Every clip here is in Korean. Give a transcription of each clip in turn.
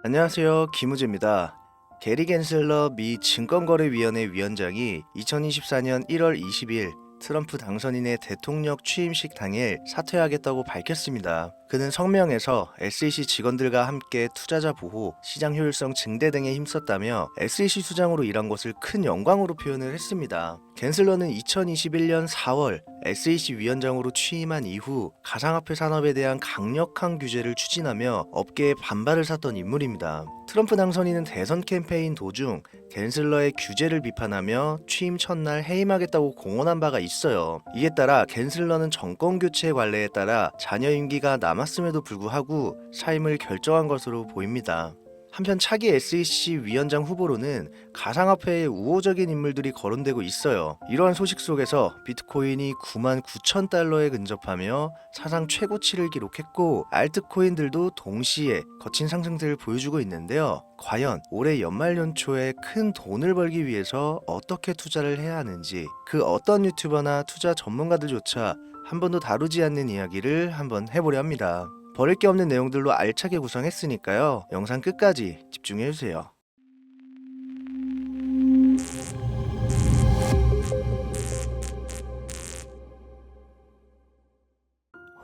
안녕하세요. 김우재입니다. 게리 겐슬러 미 증권거래위원회 위원장이 2024년 1월 20일 트럼프 당선인의 대통령 취임식 당일 사퇴하겠다고 밝혔습니다. 그는 성명에서 SEC 직원들과 함께 투자자 보호, 시장 효율성 증대 등에 힘썼다며 SEC 수장으로 일한 것을 큰 영광으로 표현을 했습니다. 겐슬러는 2021년 4월 SEC 위원장으로 취임한 이후 가상화폐 산업에 대한 강력한 규제를 추진하며 업계에 반발을 샀던 인물입니다. 트럼프 당선인은 대선 캠페인 도중 겐슬러의 규제를 비판하며 취임 첫날 해임하겠다고 공언한 바가 있어요. 이에 따라 겐슬러는 정권 교체 관례에 따라 잔여 임기가 남았음에도 불구하고 사임을 결정한 것으로 보입니다. 한편 차기 SEC 위원장 후보로는 가상화폐의 우호적인 인물들이 거론되고 있어요. 이러한 소식 속에서 비트코인이 99,000달러에 근접하며 사상 최고치를 기록했고 알트코인들도 동시에 거친 상승세를 보여주고 있는데요. 과연 올해 연말 연초에 큰 돈을 벌기 위해서 어떻게 투자를 해야 하는지 그 어떤 유튜버나 투자 전문가들조차 한 번도 다루지 않는 이야기를 한번 해보려 합니다. 버릴 게 없는 내용들로 알차게 구성했으니까요. 영상 끝까지 집중해주세요.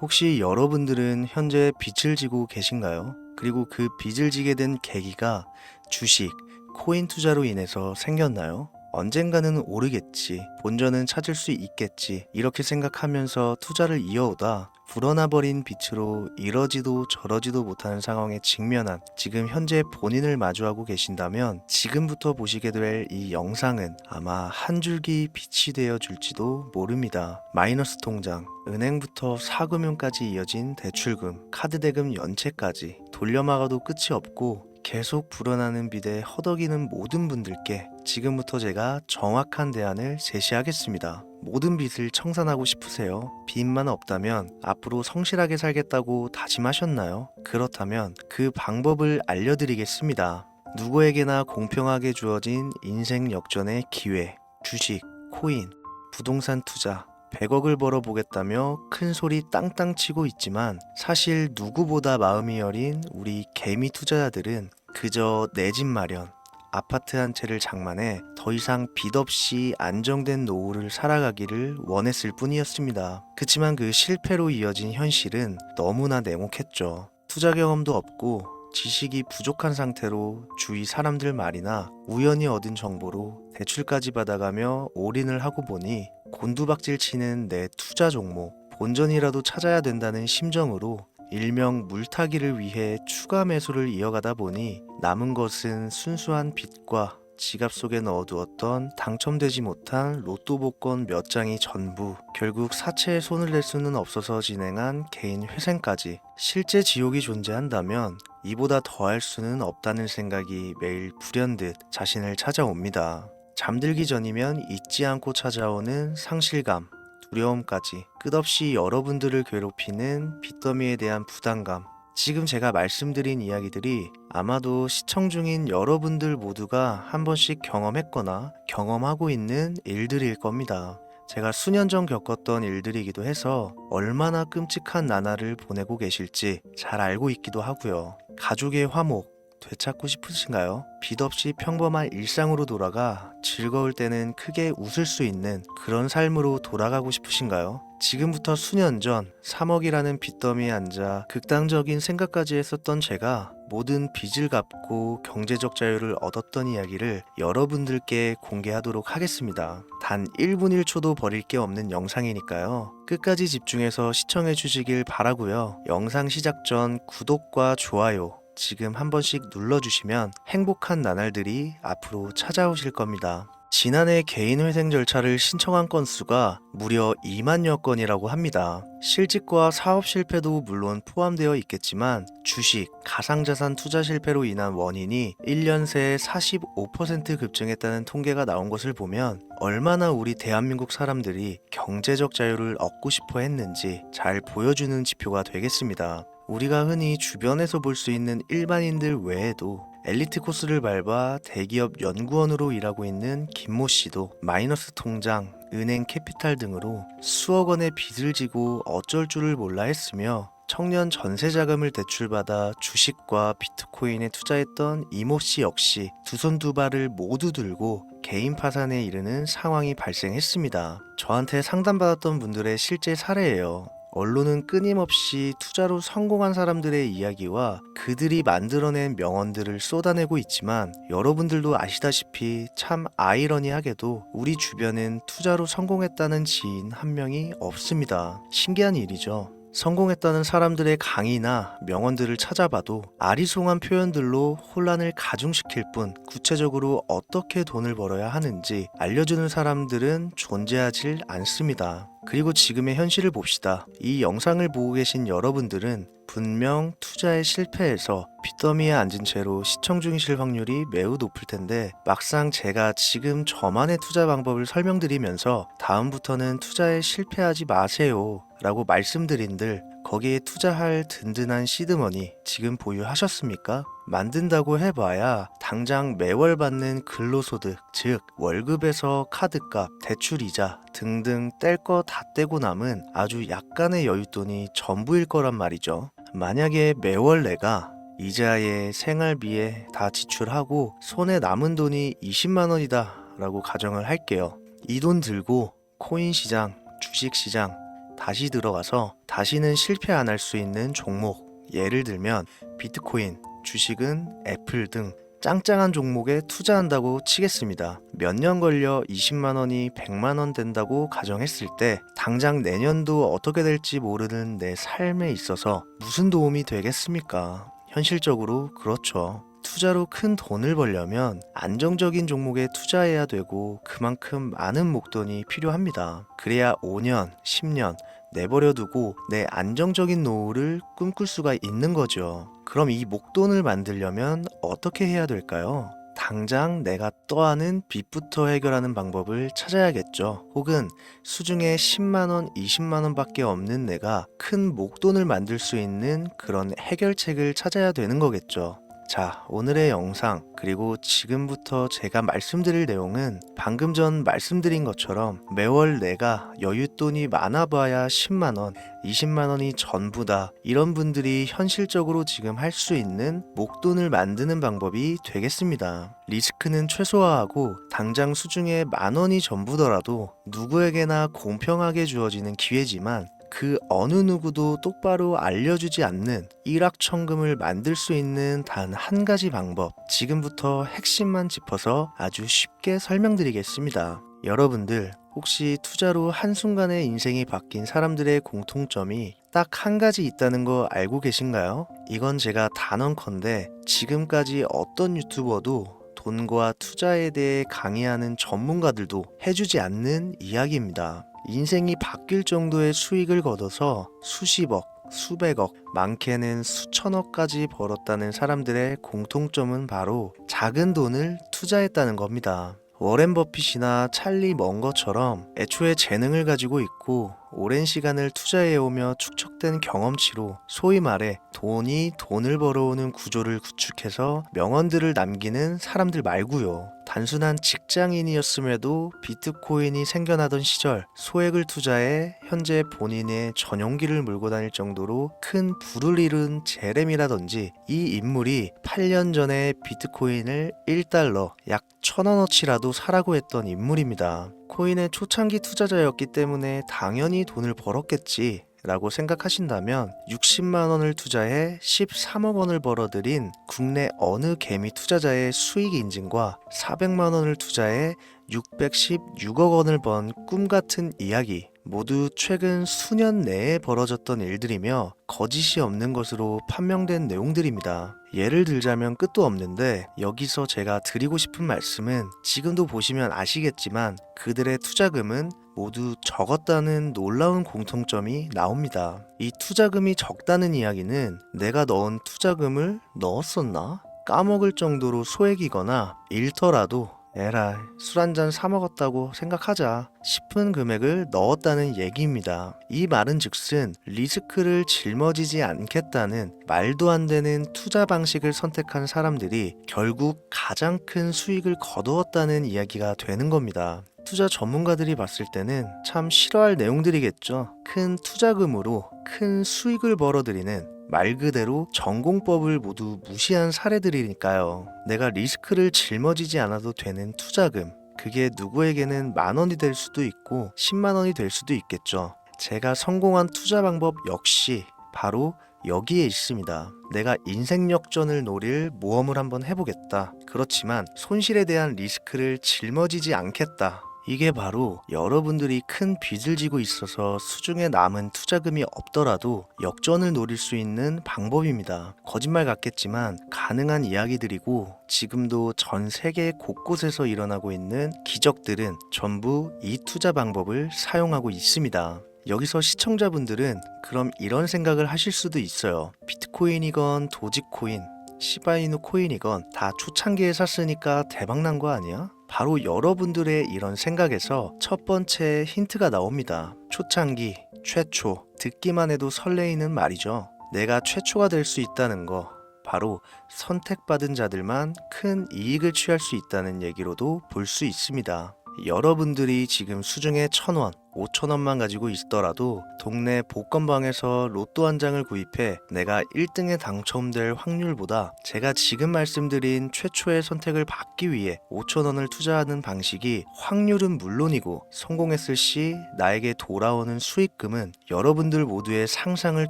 혹시 여러분들은 현재 빚을 지고 계신가요? 그리고 그 빚을 지게 된 계기가 주식, 코인 투자로 인해서 생겼나요? 언젠가는 오르겠지, 본전은 찾을 수 있겠지, 이렇게 생각하면서 투자를 이어오다 불어나버린 빚으로 이러지도 저러지도 못하는 상황에 직면한 지금 현재 본인을 마주하고 계신다면 지금부터 보시게 될 이 영상은 아마 한 줄기 빛이 되어 줄지도 모릅니다. 마이너스 통장, 은행부터 사금융까지 이어진 대출금, 카드 대금 연체까지 돌려막아도 끝이 없고 계속 불어나는 빚에 허덕이는 모든 분들께 지금부터 제가 정확한 대안을 제시하겠습니다. 모든 빚을 청산하고 싶으세요? 빚만 없다면 앞으로 성실하게 살겠다고 다짐하셨나요? 그렇다면 그 방법을 알려드리겠습니다. 누구에게나 공평하게 주어진 인생 역전의 기회, 주식, 코인, 부동산 투자, 100억을 벌어보겠다며 큰 소리 땅땅 치고 있지만 사실 누구보다 마음이 여린 우리 개미 투자자들은 그저 내 집 마련, 아파트 한 채를 장만해 더 이상 빚 없이 안정된 노후를 살아가기를 원했을 뿐이었습니다. 그치만 그 실패로 이어진 현실은 너무나 냉혹했죠. 투자 경험도 없고 지식이 부족한 상태로 주위 사람들 말이나 우연히 얻은 정보로 대출까지 받아가며 올인을 하고 보니 곤두박질 치는 내 투자 종목, 본전이라도 찾아야 된다는 심정으로 일명 물타기를 위해 추가 매수를 이어가다 보니 남은 것은 순수한 빚과 지갑 속에 넣어두었던 당첨되지 못한 로또 복권 몇 장이 전부, 결국 사채에 손을 댈 수는 없어서 진행한 개인 회생까지. 실제 지옥이 존재한다면 이보다 더할 수는 없다는 생각이 매일 불현듯 자신을 찾아옵니다. 잠들기 전이면 잊지 않고 찾아오는 상실감, 두려움까지 끝없이 여러분들을 괴롭히는 빚더미에 대한 부담감. 지금 제가 말씀드린 이야기들이 아마도 시청 중인 여러분들 모두가 한 번씩 경험했거나 경험하고 있는 일들일 겁니다. 제가 수년 전 겪었던 일들이기도 해서 얼마나 끔찍한 나날을 보내고 계실지 잘 알고 있기도 하고요. 가족의 화목 되찾고 싶으신가요? 빚 없이 평범한 일상으로 돌아가 즐거울 때는 크게 웃을 수 있는 그런 삶으로 돌아가고 싶으신가요? 지금부터 수년 전 3억이라는 빚더미에 앉아 극단적인 생각까지 했었던 제가 모든 빚을 갚고 경제적 자유를 얻었던 이야기를 여러분들께 공개하도록 하겠습니다. 단 1분 1초도 버릴 게 없는 영상이니까요. 끝까지 집중해서 시청해 주시길 바라고요. 영상 시작 전 구독과 좋아요 지금 한 번씩 눌러주시면 행복한 나날들이 앞으로 찾아오실 겁니다. 지난해 개인 회생 절차를 신청한 건수가 무려 2만여 건이라고 합니다. 실직과 사업 실패도 물론 포함되어 있겠지만 주식, 가상자산 투자 실패로 인한 원인이 1년 새에 45% 급증했다는 통계가 나온 것을 보면 얼마나 우리 대한민국 사람들이 경제적 자유를 얻고 싶어 했는지 잘 보여주는 지표가 되겠습니다. 우리가 흔히 주변에서 볼 수 있는 일반인들 외에도 엘리트 코스를 밟아 대기업 연구원으로 일하고 있는 김모 씨도 마이너스 통장, 은행 캐피탈 등으로 수억 원의 빚을 지고 어쩔 줄을 몰라 했으며 청년 전세 자금을 대출받아 주식과 비트코인에 투자했던 이모 씨 역시 두 손 두 발을 모두 들고 개인 파산에 이르는 상황이 발생했습니다. 저한테 상담받았던 분들의 실제 사례예요. 언론은 끊임없이 투자로 성공한 사람들의 이야기와 그들이 만들어낸 명언들을 쏟아내고 있지만 여러분들도 아시다시피 참 아이러니하게도 우리 주변엔 투자로 성공했다는 지인 한 명이 없습니다. 신기한 일이죠. 성공했다는 사람들의 강의나 명언들을 찾아봐도 아리송한 표현들로 혼란을 가중시킬 뿐 구체적으로 어떻게 돈을 벌어야 하는지 알려주는 사람들은 존재하질 않습니다. 그리고 지금의 현실을 봅시다. 이 영상을 보고 계신 여러분들은 분명 투자에 실패해서 빚더미에 앉은 채로 시청 중이실 확률이 매우 높을 텐데 막상 제가 지금 저만의 투자 방법을 설명드리면서 다음부터는 투자에 실패하지 마세요 라고 말씀드린들 거기에 투자할 든든한 시드머니 지금 보유하셨습니까? 만든다고 해봐야 당장 매월 받는 근로소득, 즉 월급에서 카드값, 대출이자 등등 뗄 거 다 떼고 남은 아주 약간의 여윳돈이 전부일 거란 말이죠. 만약에 매월 내가 이자에 생활비에 다 지출하고 손에 남은 돈이 20만 원이다 라고 가정을 할게요. 이 돈 들고 코인 시장, 주식 시장 다시 들어가서 다시는 실패 안 할 수 있는 종목, 예를 들면 비트코인, 주식은 애플 등 짱짱한 종목에 투자한다고 치겠습니다. 몇 년 걸려 20만 원이 100만 원 된다고 가정했을 때 당장 내년도 어떻게 될지 모르는 내 삶에 있어서 무슨 도움이 되겠습니까? 현실적으로 그렇죠. 투자로 큰 돈을 벌려면 안정적인 종목에 투자해야 되고 그만큼 많은 목돈이 필요합니다. 그래야 5년, 10년 내버려 두고 내 안정적인 노후를 꿈꿀 수가 있는 거죠. 그럼 이 목돈을 만들려면 어떻게 해야 될까요? 당장 내가 떠안은 빚부터 해결하는 방법을 찾아야겠죠. 혹은 수중에 10만원, 20만원 밖에 없는 내가 큰 목돈을 만들 수 있는 그런 해결책을 찾아야 되는 거겠죠. 자, 오늘의 영상 그리고 지금부터 제가 말씀드릴 내용은 방금 전 말씀드린 것처럼 매월 내가 여윳돈이 많아봐야 10만원, 20만원이 전부다 이런 분들이 현실적으로 지금 할 수 있는 목돈을 만드는 방법이 되겠습니다. 리스크는 최소화하고 당장 수중에 만원이 전부더라도 누구에게나 공평하게 주어지는 기회지만 그 어느 누구도 똑바로 알려주지 않는 일확천금을 만들 수 있는 단 한 가지 방법, 지금부터 핵심만 짚어서 아주 쉽게 설명드리겠습니다. 여러분들 혹시 투자로 한순간에 인생이 바뀐 사람들의 공통점이 딱 한 가지 있다는 거 알고 계신가요? 이건 제가 단언컨대 지금까지 어떤 유튜버도 돈과 투자에 대해 강의하는 전문가들도 해주지 않는 이야기입니다. 인생이 바뀔 정도의 수익을 거둬서 수십억, 수백억, 많게는 수천억까지 벌었다는 사람들의 공통점은 바로 작은 돈을 투자했다는 겁니다. 워렌 버핏이나 찰리 먼거처럼 애초에 재능을 가지고 있고 오랜 시간을 투자해오며 축적된 경험치로 소위 말해 돈이 돈을 벌어오는 구조를 구축해서 명언들을 남기는 사람들 말고요. 단순한 직장인이었음에도 비트코인이 생겨나던 시절 소액을 투자해 현재 본인의 전용기를 몰고 다닐 정도로 큰 부를 이룬 제렘이라든지 이 인물이 8년 전에 비트코인을 1달러 약 1,000원어치라도 사라고 했던 인물입니다. 코인의 초창기 투자자였기 때문에 당연히 돈을 벌었겠지 라고 생각하신다면 60만 원을 투자해 13억 원을 벌어들인 국내 어느 개미 투자자의 수익 인증과 400만 원을 투자해 616억 원을 번 꿈같은 이야기, 모두 최근 수년 내에 벌어졌던 일들이며 거짓이 없는 것으로 판명된 내용들입니다. 예를 들자면 끝도 없는데 여기서 제가 드리고 싶은 말씀은 지금도 보시면 아시겠지만 그들의 투자금은 모두 적었다는 놀라운 공통점이 나옵니다. 이 투자금이 적다는 이야기는 내가 넣은 투자금을 넣었었나? 까먹을 정도로 소액이거나 잃더라도 에라이 술 한잔 사 먹었다고 생각하자 싶은 금액을 넣었다는 얘기입니다. 이 말은 즉슨 리스크를 짊어지지 않겠다는 말도 안 되는 투자 방식을 선택한 사람들이 결국 가장 큰 수익을 거두었다는 이야기가 되는 겁니다. 투자 전문가들이 봤을 때는 참 싫어할 내용들이겠죠. 큰 투자금으로 큰 수익을 벌어들이는 말 그대로 전공법을 모두 무시한 사례들이니까요. 내가 리스크를 짊어지지 않아도 되는 투자금, 그게 누구에게는 10,000원이 될 수도 있고 10,000원이 될 수도 있겠죠. 제가 성공한 투자 방법 역시 바로 여기에 있습니다. 내가 인생 역전을 노릴 모험을 한번 해보겠다. 그렇지만 손실에 대한 리스크를 짊어지지 않겠다. 이게 바로 여러분들이 큰 빚을 지고 있어서 수중에 남은 투자금이 없더라도 역전을 노릴 수 있는 방법입니다. 거짓말 같겠지만 가능한 이야기들이고 지금도 전 세계 곳곳에서 일어나고 있는 기적들은 전부 이 투자 방법을 사용하고 있습니다. 여기서 시청자분들은 그럼 이런 생각을 하실 수도 있어요. 비트코인이건 도지코인, 시바이누 코인이건 다 초창기에 샀으니까 대박난 거 아니야? 바로 여러분들의 이런 생각에서 첫 번째 힌트가 나옵니다. 초창기, 최초, 듣기만 해도 설레이는 말이죠. 내가 최초가 될 수 있다는 거, 바로 선택받은 자들만 큰 이익을 취할 수 있다는 얘기로도 볼 수 있습니다. 여러분들이 지금 수중에 1,000원, 5,000원만 가지고 있더라도 동네 복권방에서 로또 한 장을 구입해 내가 1등에 당첨될 확률보다 제가 지금 말씀드린 최초의 선택을 받기 위해 5,000원을 투자하는 방식이 확률은 물론이고 성공했을 시 나에게 돌아오는 수익금은 여러분들 모두의 상상을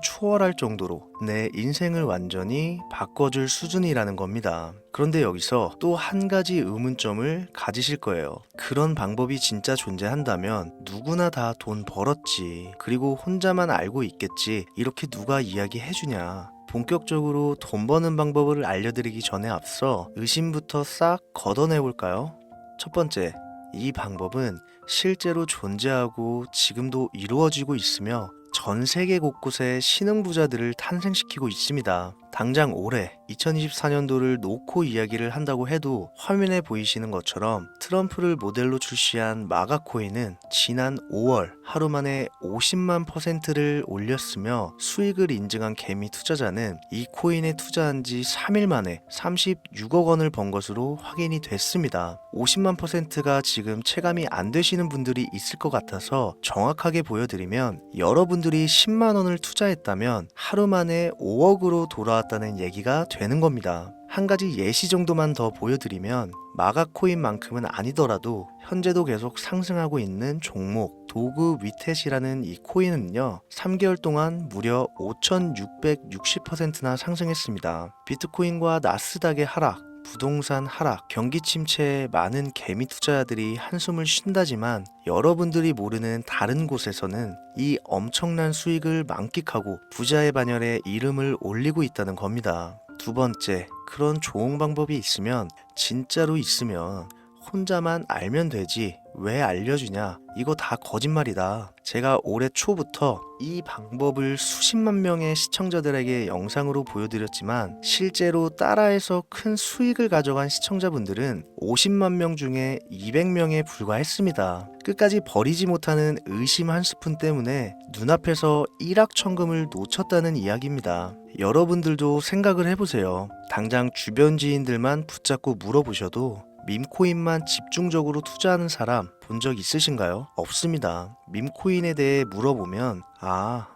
초월할 정도로 내 인생을 완전히 바꿔줄 수준이라는 겁니다. 그런데 여기서 또 한 가지 의문점을 가지실 거예요. 그런 방법이 진짜 존재한다면 누구나 다 돈 벌었지, 그리고 혼자만 알고 있겠지, 이렇게 누가 이야기해주냐. 본격적으로 돈 버는 방법을 알려드리기 전에 앞서 의심부터 싹 걷어내볼까요? 첫 번째, 이 방법은 실제로 존재하고 지금도 이루어지고 있으며 전 세계 곳곳에 신흥부자들을 탄생시키고 있습니다. 당장 올해 2024년도를 놓고 이야기를 한다고 해도 화면에 보이시는 것처럼 트럼프를 모델로 출시한 마가코인은 지난 5월 하루 만에 50만 %를 올렸으며 수익을 인증한 개미 투자자는 이 코인에 투자한 지 3일 만에 36억 원을 번 것으로 확인이 됐습니다. 50만 %가 지금 체감이 안 되시는 분들이 있을 것 같아서 정확하게 보여드리면, 여러분들이 10만 원을 투자했다면 하루 만에 5억으로 돌아왔다는 얘기가 되는 겁니다. 한 가지 예시 정도만 더 보여드리면, 마가코인만큼은 아니더라도 현재도 계속 상승하고 있는 종목 도구 위텟이라는 이 코인은요, 3개월 동안 무려 5,660%나 상승했습니다. 비트코인과 나스닥의 하락, 부동산 하락, 경기 침체에 많은 개미 투자자들이 한숨을 쉰다지만 여러분들이 모르는 다른 곳에서는 이 엄청난 수익을 만끽하고 부자의 반열에 이름을 올리고 있다는 겁니다. 두 번째, 그런 좋은 방법이 있으면, 진짜로 있으면 혼자만 알면 되지 왜 알려주냐, 이거 다 거짓말이다. 제가 올해 초부터 이 방법을 수십만 명의 시청자들에게 영상으로 보여드렸지만 실제로 따라해서 큰 수익을 가져간 시청자분들은 50만 명 중에 200명에 불과했습니다. 끝까지 버리지 못하는 의심 한 스푼 때문에 눈앞에서 일확천금을 놓쳤다는 이야기입니다. 여러분들도 생각을 해보세요. 당장 주변 지인들만 붙잡고 물어보셔도 밈코인만 집중적으로 투자하는 사람 본 적 있으신가요? 없습니다. 밈코인에 대해 물어보면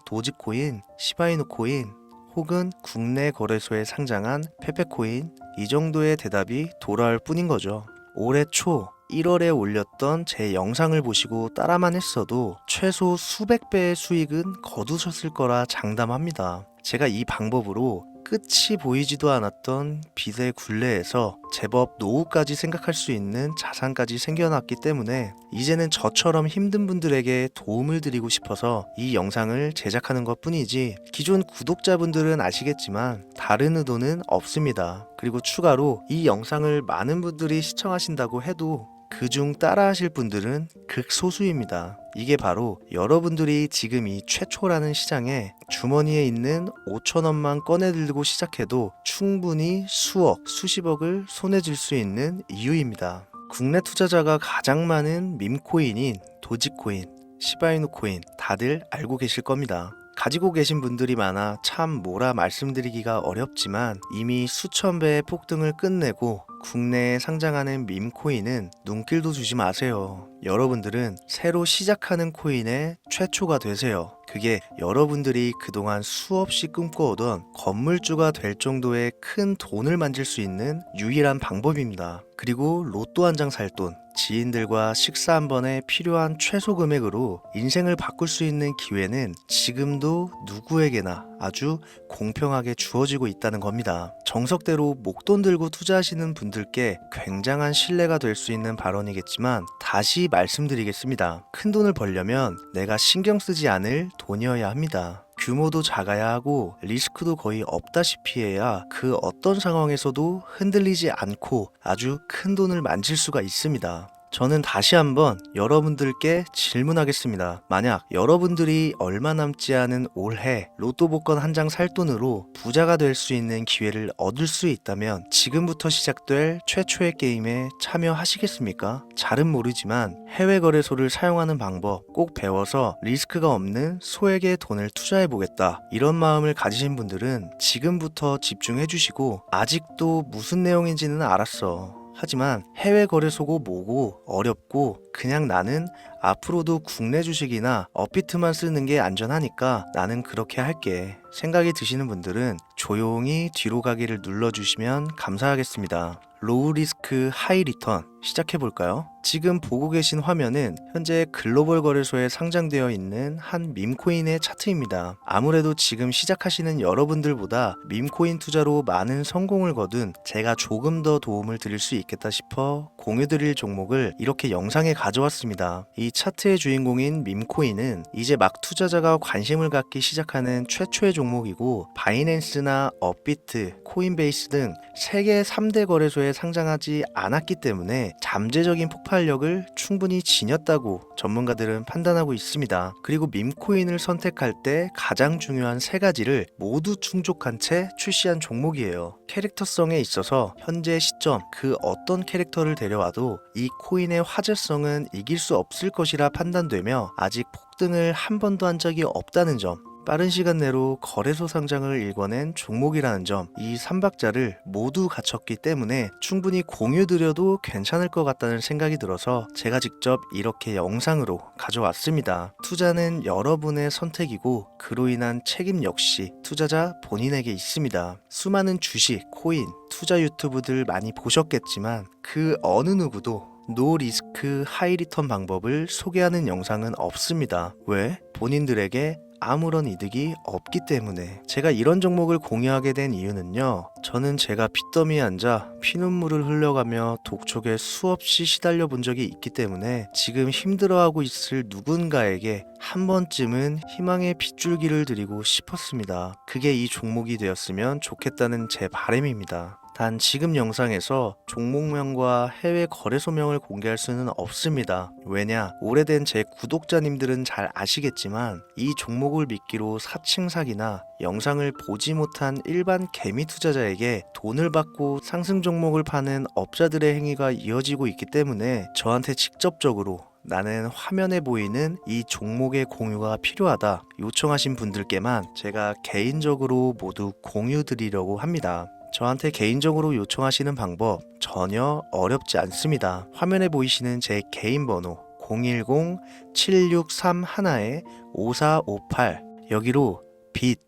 도지코인, 시바이누 코인 혹은 국내 거래소에 상장한 페페코인, 이 정도의 대답이 돌아올 뿐인 거죠. 올해 초 1월에 올렸던 제 영상을 보시고 따라만 했어도 최소 수백 배의 수익은 거두셨을 거라 장담합니다. 제가 이 방법으로 끝이 보이지도 않았던 빚의 굴레에서 제법 노후까지 생각할 수 있는 자산까지 생겨났기 때문에 이제는 저처럼 힘든 분들에게 도움을 드리고 싶어서 이 영상을 제작하는 것 뿐이지, 기존 구독자분들은 아시겠지만 다른 의도는 없습니다. 그리고 추가로 이 영상을 많은 분들이 시청하신다고 해도 그중 따라하실 분들은 극소수입니다. 이게 바로 여러분들이 지금 이 최초라는 시장에 주머니에 있는 5,000원만 꺼내들고 시작해도 충분히 수억, 수십억을 손에 쥘 수 있는 이유입니다. 국내 투자자가 가장 많은 밈코인인 도지코인, 시바이누 코인 다들 알고 계실 겁니다. 가지고 계신 분들이 많아 참 뭐라 말씀드리기가 어렵지만 이미 수천 배의 폭등을 끝내고 국내에 상장하는 밈코인은 눈길도 주지 마세요. 여러분들은 새로 시작하는 코인의 최초가 되세요. 그게 여러분들이 그동안 수없이 꿈꿔오던 건물주가 될 정도의 큰 돈을 만질 수 있는 유일한 방법입니다. 그리고 로또 한 장 살 돈, 지인들과 식사 한 번에 필요한 최소 금액으로 인생을 바꿀 수 있는 기회는 지금도 누구에게나 아주 공평하게 주어지고 있다는 겁니다. 정석대로 목돈 들고 투자하시는 분들께 굉장한 신뢰가 될 수 있는 발언이겠지만 다시 말씀드리겠습니다. 큰 돈을 벌려면 내가 신경 쓰지 않을 돈이어야 합니다. 규모도 작아야 하고 리스크도 거의 없다시피 해야 그 어떤 상황에서도 흔들리지 않고 아주 큰 돈을 만질 수가 있습니다. 저는 다시 한번 여러분들께 질문하겠습니다. 만약 여러분들이 얼마 남지 않은 올해 로또 복권 한 장 살 돈으로 부자가 될 수 있는 기회를 얻을 수 있다면 지금부터 시작될 최초의 게임에 참여하시겠습니까? 잘은 모르지만 해외 거래소를 사용하는 방법 꼭 배워서 리스크가 없는 소액의 돈을 투자해 보겠다. 이런 마음을 가지신 분들은 지금부터 집중해 주시고 아직도 무슨 내용인지는 알았어. 하지만 해외 거래소고 뭐고 어렵고 그냥 나는 앞으로도 국내 주식이나 업비트만 쓰는 게 안전하니까 나는 그렇게 할게 생각이 드시는 분들은 조용히 뒤로 가기를 눌러주시면 감사하겠습니다. 로우 리스크 하이 리턴 시작해볼까요? 지금 보고 계신 화면은 현재 글로벌 거래소에 상장되어 있는 한 밈코인의 차트입니다. 아무래도 지금 시작하시는 여러분들보다 밈코인 투자로 많은 성공을 거둔 제가 조금 더 도움을 드릴 수 있겠다 싶어 공유드릴 종목을 이렇게 영상에 가져왔습니다. 이 차트의 주인공인 밈코인은 이제 막 투자자가 관심을 갖기 시작하는 최초의 종목이고 바이낸스나 업비트, 코인베이스 등 세계 3대 거래소에 상장하지 않았기 때문에 잠재적인 폭발력을 충분히 지녔다고 전문가들은 판단하고 있습니다. 그리고 밈코인을 선택할 때 가장 중요한 세 가지를 모두 충족한 채 출시한 종목이에요. 캐릭터성에 있어서 현재 시점 그 어떤 캐릭터를 데려와도 이 코인의 화제성은 이길 수 없을 것이라 판단되며 아직 폭등을 한 번도 한 적이 없다는 점, 빠른 시간 내로 거래소 상장을 일궈낸 종목이라는 점, 이 3박자를 모두 갖췄기 때문에 충분히 공유드려도 괜찮을 것 같다는 생각이 들어서 제가 직접 이렇게 영상으로 가져왔습니다. 투자는 여러분의 선택이고 그로 인한 책임 역시 투자자 본인에게 있습니다. 수많은 주식, 코인, 투자 유튜브들 많이 보셨겠지만 그 어느 누구도 노 리스크 하이 리턴 방법을 소개하는 영상은 없습니다. 왜? 본인들에게 아무런 이득이 없기 때문에. 제가 이런 종목을 공유하게 된 이유는요, 저는 제가 빚더미에 앉아 피눈물을 흘려가며 독촉에 수없이 시달려 본 적이 있기 때문에 지금 힘들어하고 있을 누군가에게 한 번쯤은 희망의 빗줄기를 드리고 싶었습니다. 그게 이 종목이 되었으면 좋겠다는 제 바람입니다. 단 지금 영상에서 종목명과 해외 거래소명을 공개할 수는 없습니다. 왜냐? 오래된 제 구독자님들은 잘 아시겠지만 이 종목을 미끼로 사칭 사기나 영상을 보지 못한 일반 개미 투자자에게 돈을 받고 상승 종목을 파는 업자들의 행위가 이어지고 있기 때문에 저한테 직접적으로 나는 화면에 보이는 이 종목의 공유가 필요하다 요청하신 분들께만 제가 개인적으로 모두 공유 드리려고 합니다. 저한테 개인적으로 요청하시는 방법 전혀 어렵지 않습니다. 화면에 보이시는 제 개인 번호 010-7631-5458 여기로 빚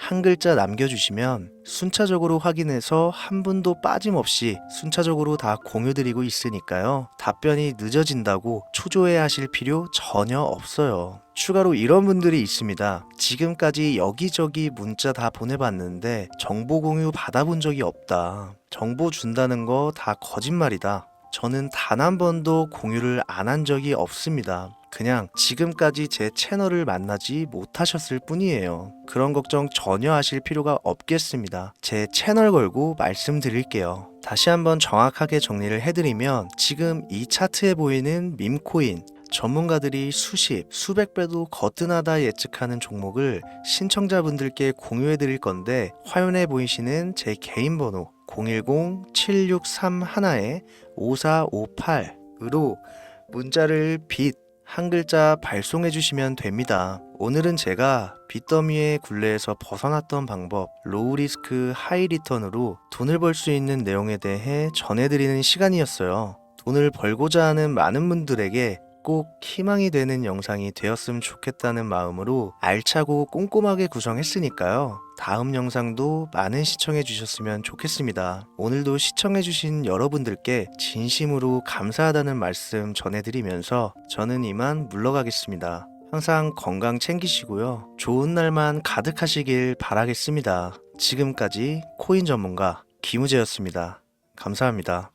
한 글자 남겨주시면 순차적으로 확인해서 한 분도 빠짐없이 순차적으로 다 공유드리고 있으니까요. 답변이 늦어진다고 초조해 하실 필요 전혀 없어요. 추가로 이런 분들이 있습니다. 지금까지 여기저기 문자 다 보내봤는데 정보 공유 받아본 적이 없다. 정보 준다는 거 다 거짓말이다. 저는 단 한 번도 공유를 안 한 적이 없습니다. 그냥 지금까지 제 채널을 만나지 못하셨을 뿐이에요. 그런 걱정 전혀 하실 필요가 없겠습니다. 제 채널 걸고 말씀드릴게요. 다시 한번 정확하게 정리를 해드리면 지금 이 차트에 보이는 밈코인 전문가들이 수십, 수백 배도 거뜬하다 예측하는 종목을 신청자분들께 공유해 드릴 건데 화면에 보이시는 제 개인 번호 010-7631-5458으로 문자를 빚 한 글자 발송해 주시면 됩니다. 오늘은 제가 빚더미의 굴레에서 벗어났던 방법, 로우 리스크 하이 리턴으로 돈을 벌 수 있는 내용에 대해 전해드리는 시간이었어요. 돈을 벌고자 하는 많은 분들에게 꼭 희망이 되는 영상이 되었으면 좋겠다는 마음으로 알차고 꼼꼼하게 구성했으니까요. 다음 영상도 많은 시청해 주셨으면 좋겠습니다. 오늘도 시청해 주신 여러분들께 진심으로 감사하다는 말씀 전해드리면서 저는 이만 물러가겠습니다. 항상 건강 챙기시고요. 좋은 날만 가득하시길 바라겠습니다. 지금까지 코인 전문가 김우재였습니다. 감사합니다.